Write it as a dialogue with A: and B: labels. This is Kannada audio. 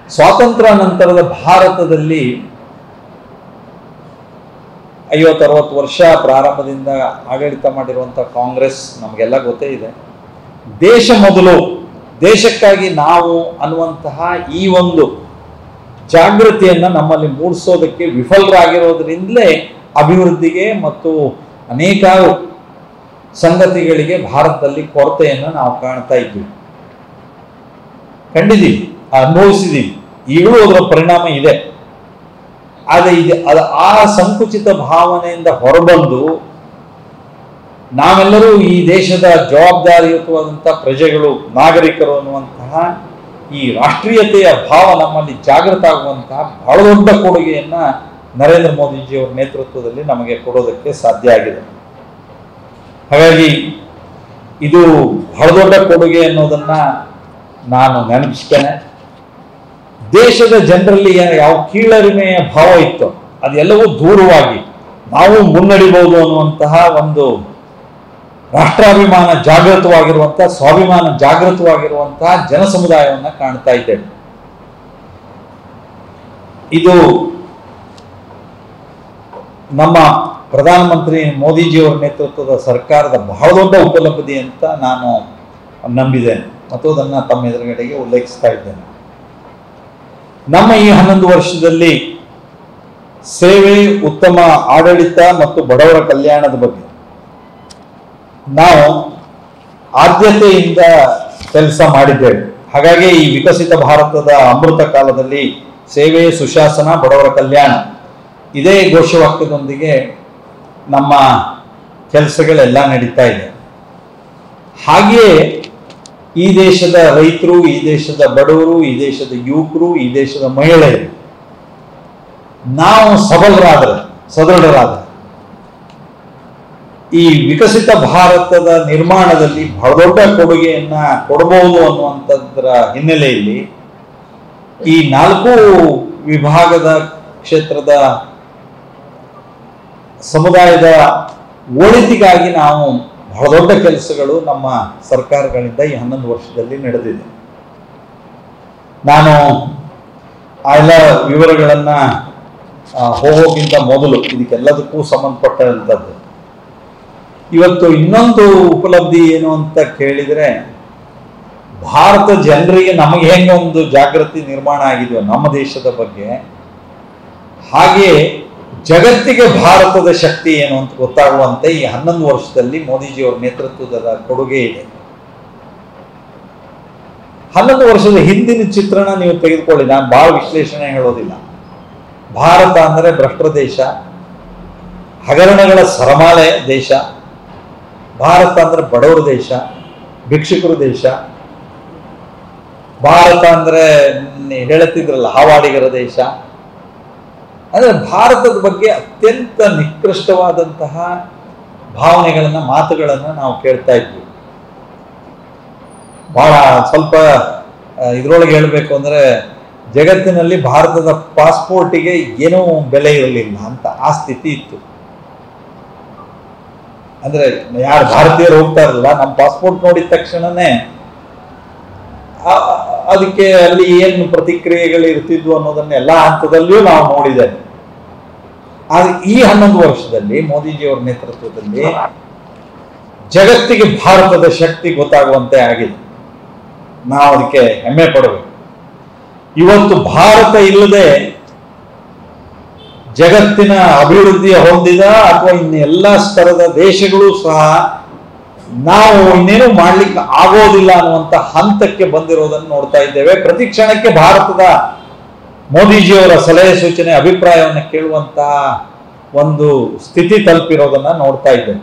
A: ಸ್ವಾತಂತ್ರ್ಯ ನಂತರದ ಭಾರತದಲ್ಲಿ 50-60 ವರ್ಷ ಪ್ರಾರಂಭದಿಂದ ಆಡಳಿತ ಮಾಡಿರುವಂಥ ಕಾಂಗ್ರೆಸ್ ನಮಗೆಲ್ಲ ಗೊತ್ತೇ ಇದೆ. ದೇಶ ಮೊದಲು, ದೇಶಕ್ಕಾಗಿ ನಾವು ಅನ್ನುವಂತಹ ಈ ಒಂದು ಜಾಗೃತಿಯನ್ನು ನಮ್ಮಲ್ಲಿ ಮೂಡಿಸೋದಕ್ಕೆ ವಿಫಲರಾಗಿರೋದ್ರಿಂದಲೇ ಅಭಿವೃದ್ಧಿಗೆ ಮತ್ತು ಅನೇಕ ಸಂಗತಿಗಳಿಗೆ ಭಾರತದಲ್ಲಿ ಕೊರತೆಯನ್ನು ನಾವು ಕಾಣ್ತಾ ಇದ್ದೀವಿ, ಕಂಡಿದ್ದೀವಿ, ಅನುಭವಿಸಿದ್ದೀವಿ. ಈಗಲೂ ಅದರ ಪರಿಣಾಮ ಇದೆ. ಆದರೆ ಆ ಸಂಕುಚಿತ ಭಾವನೆಯಿಂದ ಹೊರಬಂದು ನಾವೆಲ್ಲರೂ ಈ ದೇಶದ ಜವಾಬ್ದಾರಿಯುತವಾದಂಥ ಪ್ರಜೆಗಳು, ನಾಗರಿಕರು ಅನ್ನುವಂತಹ ಈ ರಾಷ್ಟ್ರೀಯತೆಯ ಭಾವ ನಮ್ಮಲ್ಲಿ ಜಾಗೃತ ಆಗುವಂತಹ ಬಹಳ ದೊಡ್ಡ ಕೊಡುಗೆಯನ್ನು ನರೇಂದ್ರ ಮೋದಿಜಿಯವರ ನೇತೃತ್ವದಲ್ಲಿ ನಮಗೆ ಕೊಡೋದಕ್ಕೆ ಸಾಧ್ಯ ಆಗಿದೆ. ಹಾಗಾಗಿ ಇದು ಬಹಳ ದೊಡ್ಡ ಕೊಡುಗೆ ಅನ್ನೋದನ್ನು ನಾನು ನೆನಪಿಸ್ತೇನೆ. ದೇಶದ ಜನರಲ್ಲಿ ಯಾವ ಕೀಳರಿಮೆಯ ಭಾವ ಇತ್ತು ಅದೆಲ್ಲವೂ ದೂರವಾಗಿ ನಾವು ಮುನ್ನಡಿಬಹುದು ಅನ್ನುವಂತಹ ಒಂದು ರಾಷ್ಟ್ರಾಭಿಮಾನ ಜಾಗೃತವಾಗಿರುವಂತಹ, ಸ್ವಾಭಿಮಾನ ಜಾಗೃತವಾಗಿರುವಂತಹ ಜನ ಸಮುದಾಯವನ್ನು ಕಾಣ್ತಾ ಇದ್ದೇವೆ. ಇದು ನಮ್ಮ ಪ್ರಧಾನಮಂತ್ರಿ ಮೋದಿಜಿಯವರ ನೇತೃತ್ವದ ಸರ್ಕಾರದ ಬಹಳ ದೊಡ್ಡ ಉಪಲಬ್ಧಿ ಅಂತ ನಾನು ನಂಬಿದ್ದೇನೆ ಮತ್ತು ಅದನ್ನು ತಮ್ಮ ಎದುರುಗಡೆಗೆ ಉಲ್ಲೇಖಿಸ್ತಾ ಇದ್ದೇನೆ. ನಮ್ಮ ಈ 11 ವರ್ಷದಲ್ಲಿ ಸೇವೆ, ಉತ್ತಮ ಆಡಳಿತ ಮತ್ತು ಬಡವರ ಕಲ್ಯಾಣದ ಬಗ್ಗೆ ನಾವು ಆದ್ಯತೆಯಿಂದ ಕೆಲಸ ಮಾಡಿದ್ದೇವೆ. ಹಾಗಾಗಿ ಈ ವಿಕಸಿತ ಭಾರತದ ಅಮೃತ ಕಾಲದಲ್ಲಿ ಸೇವೆ, ಸುಶಾಸನ, ಬಡವರ ಕಲ್ಯಾಣ ಇದೇ ಘೋಷವಾಕ್ಯದೊಂದಿಗೆ ನಮ್ಮ ಕೆಲಸಗಳೆಲ್ಲ ನಡೀತಾ ಇದೆ. ಹಾಗೆಯೇ ಈ ದೇಶದ ರೈತರು, ಈ ದೇಶದ ಬಡವರು, ಈ ದೇಶದ ಯುವಕರು, ಈ ದೇಶದ ಮಹಿಳೆಯರು ನಾವು ಸದೃಢರಾದರೆ ಈ ವಿಕಸಿತ ಭಾರತದ ನಿರ್ಮಾಣದಲ್ಲಿ ಬಹಳ ದೊಡ್ಡ ಕೊಡುಗೆಯನ್ನ ಕೊಡಬಹುದು ಅನ್ನುವಂಥದ್ರ ಹಿನ್ನೆಲೆಯಲ್ಲಿ ಈ 4 ವಿಭಾಗದ ಕ್ಷೇತ್ರದ ಸಮುದಾಯದ ಒಳಿತಿಗಾಗಿ ನಾವು ಬಹಳ ದೊಡ್ಡ ಕೆಲಸಗಳು ನಮ್ಮ ಸರ್ಕಾರಗಳಿಂದ ಈ 11 ವರ್ಷದಲ್ಲಿ ನಡೆದಿದೆ. ನಾನು ಆ ಎಲ್ಲ ವಿವರಗಳನ್ನು ಹೋಗೋಕ್ಕಿಂತ ಮೊದಲು ಇದಕ್ಕೆಲ್ಲದಕ್ಕೂ ಸಂಬಂಧಪಟ್ಟಂಥದ್ದು ಇವತ್ತು ಇನ್ನೊಂದು ಉಪಲಬ್ಧಿ ಏನು ಅಂತ ಕೇಳಿದರೆ, ಭಾರತ ಜನರಿಗೆ ನಮಗೆ ಹೆಂಗೆ ಒಂದು ಜಾಗೃತಿ ನಿರ್ಮಾಣ ಆಗಿದೆಯೋ ನಮ್ಮ ದೇಶದ ಬಗ್ಗೆ, ಹಾಗೆಯೇ ಜಗತ್ತಿಗೆ ಭಾರತದ ಶಕ್ತಿ ಏನು ಅಂತ ಗೊತ್ತಾಗುವಂತೆ ಈ 11 ವರ್ಷದಲ್ಲಿ ಮೋದಿಜಿಯವರ ನೇತೃತ್ವದ ಕೊಡುಗೆ ಇದೆ. 11 ವರ್ಷದ ಹಿಂದಿನ ಚಿತ್ರಣ ನೀವು ತೆಗೆದುಕೊಳ್ಳಿ, ನಾನು ಬಹಳ ವಿಶ್ಲೇಷಣೆ ಹೇಳೋದಿಲ್ಲ. ಭಾರತ ಅಂದರೆ ಭ್ರಷ್ಟರ ದೇಶ, ಹಗರಣಗಳ ಸರಮಾಲೆ ದೇಶ. ಭಾರತ ಅಂದರೆ ಬಡವರ ದೇಶ, ಭಿಕ್ಷುಕರ ದೇಶ. ಭಾರತ ಅಂದರೆ ಹೇಳುತ್ತಿದ್ರಲ್ಲ ಹಾವಾಡಿಗರ ದೇಶ. ಅಂದರೆ ಭಾರತದ ಬಗ್ಗೆ ಅತ್ಯಂತ ನಿಕೃಷ್ಟವಾದಂತಹ ಭಾವನೆಗಳನ್ನು, ಮಾತುಗಳನ್ನು ನಾವು ಕೇಳ್ತಾ ಇದ್ವಿ. ಬಹಳ ಸ್ವಲ್ಪ ಇದರೊಳಗೆ ಹೇಳಬೇಕು ಅಂದರೆ, ಜಗತ್ತಿನಲ್ಲಿ ಭಾರತದ ಪಾಸ್ಪೋರ್ಟಿಗೆ ಏನೂ ಬೆಲೆ ಇರಲಿಲ್ಲ ಅಂತ ಆ ಸ್ಥಿತಿ ಇತ್ತು. ಅಂದರೆ ಯಾರು ಭಾರತೀಯರು ಹೋಗ್ತಾರಲ್ಲ, ನಮ್ಮ ಪಾಸ್ಪೋರ್ಟ್ ನೋಡಿದ ತಕ್ಷಣನೇ ಅದಕ್ಕೆ ಅಲ್ಲಿ ಏನು ಪ್ರತಿಕ್ರಿಯೆಗಳು ಇರ್ತಿದ್ವು ಅನ್ನೋದನ್ನ ಎಲ್ಲ ಹಂತದಲ್ಲಿಯೂ ನಾವು ನೋಡಿದ್ದೇವೆ. ಆದರೆ ಈ 11 ವರ್ಷದಲ್ಲಿ ಮೋದಿಜಿಯವರ ನೇತೃತ್ವದಲ್ಲಿ ಜಗತ್ತಿಗೆ ಭಾರತದ ಶಕ್ತಿ ಗೊತ್ತಾಗುವಂತೆ ಆಗಿದೆ. ನಾವು ಅದಕ್ಕೆ ಹೆಮ್ಮೆ ಪಡಬೇಕು. ಇವತ್ತು ಭಾರತ ಇಲ್ಲದೆ ಜಗತ್ತಿನ ಅಭಿವೃದ್ಧಿಯ ಹೊಂದಿದ ಅಥವಾ ಇನ್ನೆಲ್ಲ ಸ್ತರದ ದೇಶಗಳು ಸಹ ನಾವು ಇನ್ನೇನು ಮಾಡ್ಲಿಕ್ಕೆ ಆಗೋದಿಲ್ಲ ಅನ್ನುವಂಥ ಹಂತಕ್ಕೆ ಬಂದಿರೋದನ್ನು ನೋಡ್ತಾ ಇದ್ದೇವೆ. ಪ್ರತಿ ಕ್ಷಣಕ್ಕೆ ಭಾರತದ ಮೋದಿಜಿಯವರ ಸಲಹೆ ಸೂಚನೆ, ಅಭಿಪ್ರಾಯವನ್ನು ಕೇಳುವಂತಹ ಒಂದು ಸ್ಥಿತಿ ತಲುಪಿರೋದನ್ನ ನೋಡ್ತಾ ಇದ್ದೇವೆ.